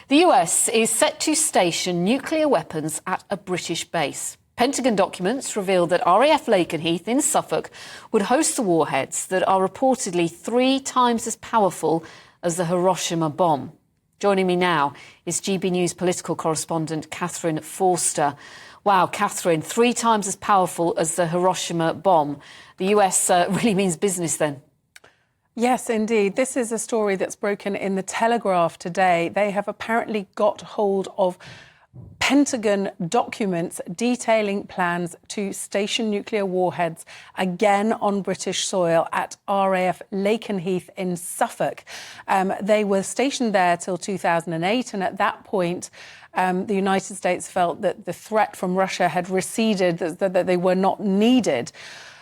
The US is set to station nuclear weapons at a British base. Pentagon documents reveal that RAF Lakenheath in Suffolk would host the warheads that are reportedly 3 times as powerful as the Hiroshima bomb. Joining me now is GB News political correspondent Catherine Forster. Wow, Catherine, 3 times as powerful as the Hiroshima bomb. The US really means business then. Yes, indeed. This is a story that's broken in the Telegraph today. They have apparently got hold of Pentagon documents detailing plans to station nuclear warheads again on British soil at RAF Lakenheath in Suffolk. They were stationed there till 2008, and at that point, the United States felt that the threat from Russia had receded, that they were not needed.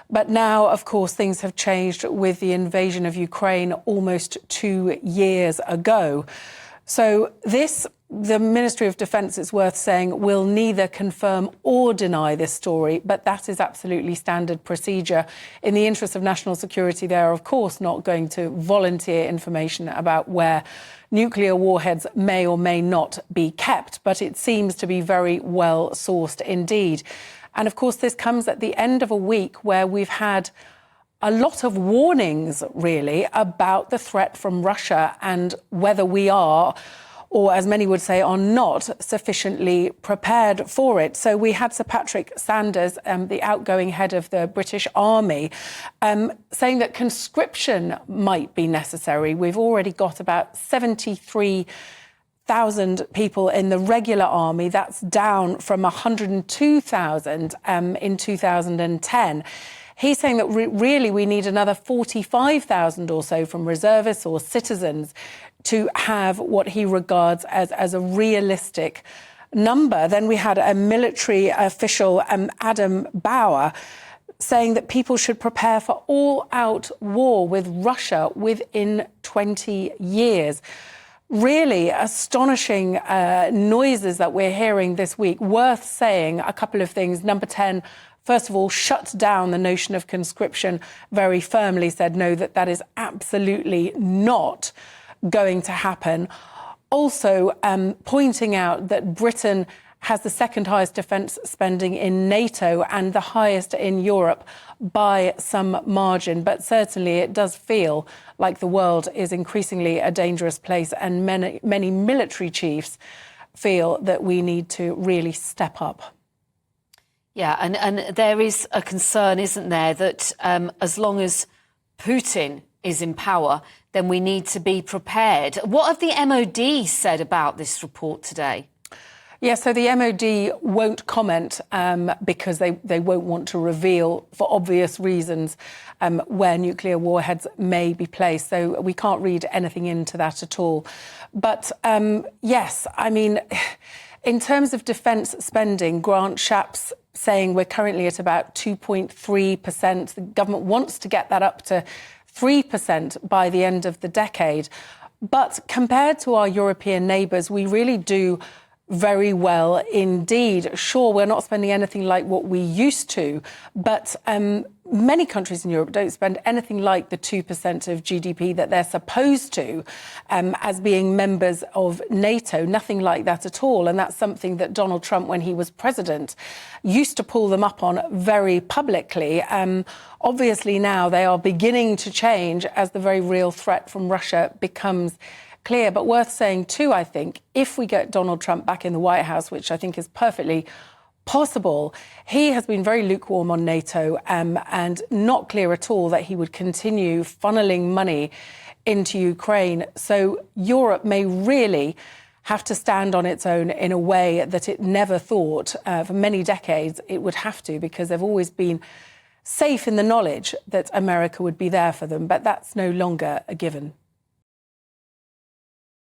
But now, of course, things have changed with the invasion of Ukraine almost 2 years ago. So the Ministry of Defence, it's worth saying, will neither confirm or deny this story, but that is absolutely standard procedure. In the interest of national security, they are, of course, not going to volunteer information about where nuclear warheads may or may not be kept, but it seems to be very well sourced indeed. And, of course, this comes at the end of a week where we've had a lot of warnings, really, about the threat from Russia and whether we are, or as many would say, are not sufficiently prepared for it. So we had Sir Patrick Sanders, the outgoing head of the British Army, saying that conscription might be necessary. We've already got about 73,000 people in the regular army. That's down from 102,000 in 2010. He's saying that really we need another 45,000 or so from reservists or citizens to have what he regards as a realistic number. Then we had a military official, Adam Bauer, saying that people should prepare for all-out war with Russia within 20 years. Really astonishing noises that we're hearing this week. Worth saying a couple of things. Number 10, first of all, shut down the notion of conscription very firmly, said no, that is absolutely not going to happen. Also, pointing out that Britain has the second highest defence spending in NATO and the highest in Europe by some margin. But certainly it does feel like the world is increasingly a dangerous place, and many military chiefs feel that we need to really step up. Yeah, and there is a concern, isn't there, that as long as Putin is in power, then we need to be prepared. What have the MOD said about this report today? Yeah, so the MOD won't comment because they won't want to reveal, for obvious reasons, where nuclear warheads may be placed. So we can't read anything into that at all. But yes, I mean, in terms of defence spending, Grant Shapps saying we're currently at about 2.3%. The government wants to get that up to 3% by the end of the decade. But compared to our European neighbours, we really do very well indeed. Sure, we're not spending anything like what we used to, but many countries in Europe don't spend anything like the 2% of GDP that they're supposed to as being members of NATO. Nothing like that at all. And that's something that Donald Trump, when he was president, used to pull them up on very publicly. Obviously now they are beginning to change as the very real threat from Russia becomes clear. But worth saying too, I think, if we get Donald Trump back in the White House, which I think is perfectly possible, he has been very lukewarm on NATO and not clear at all that he would continue funneling money into Ukraine. So Europe may really have to stand on its own in a way that it never thought for many decades it would have to, because they've always been safe in the knowledge that America would be there for them. But that's no longer a given.